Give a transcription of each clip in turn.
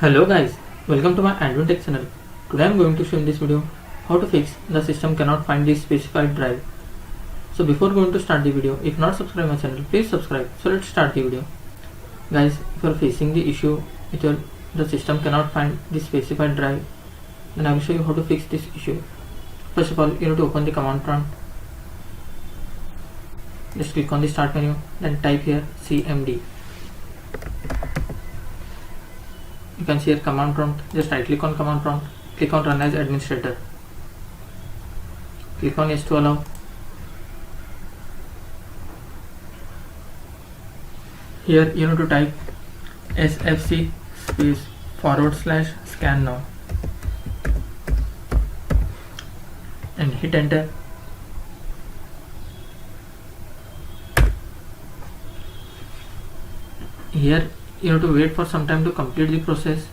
Hello guys, welcome to my AndWin Tech channel. Today I am going to show in this video how to fix the system cannot find the specified drive. So before going to start the video, if not subscribe my channel, please subscribe. So let's start the video. Guys, if you are facing the issue with the system cannot find the specified drive, then I will show you how to fix this issue. First of all, you need to open the command prompt. Just click on the start menu, then type here cmd. You can see here command prompt. Just right click on command prompt, click on run as administrator, click on yes to allow. Here you need to type sfc space / scan now and hit enter. Here you have to wait for some time to complete the process.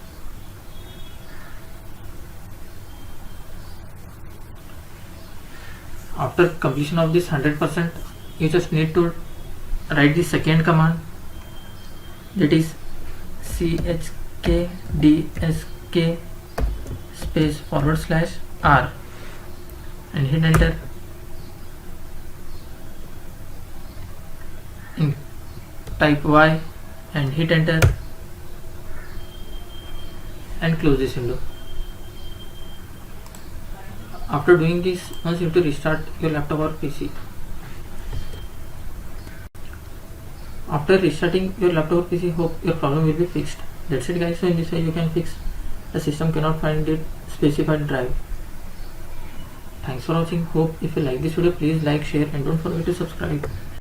After completion of this 100%, you just need to write the second command, that is chkdsk space / r and hit enter and type y and hit enter and close this window. After doing this, once you have to restart your laptop or PC. After restarting your laptop or PC, hope your problem will be fixed. That's it guys. So in this way you can fix the system cannot find the specified drive. Thanks for watching. Hope if you like this video, please like, share and don't forget to subscribe.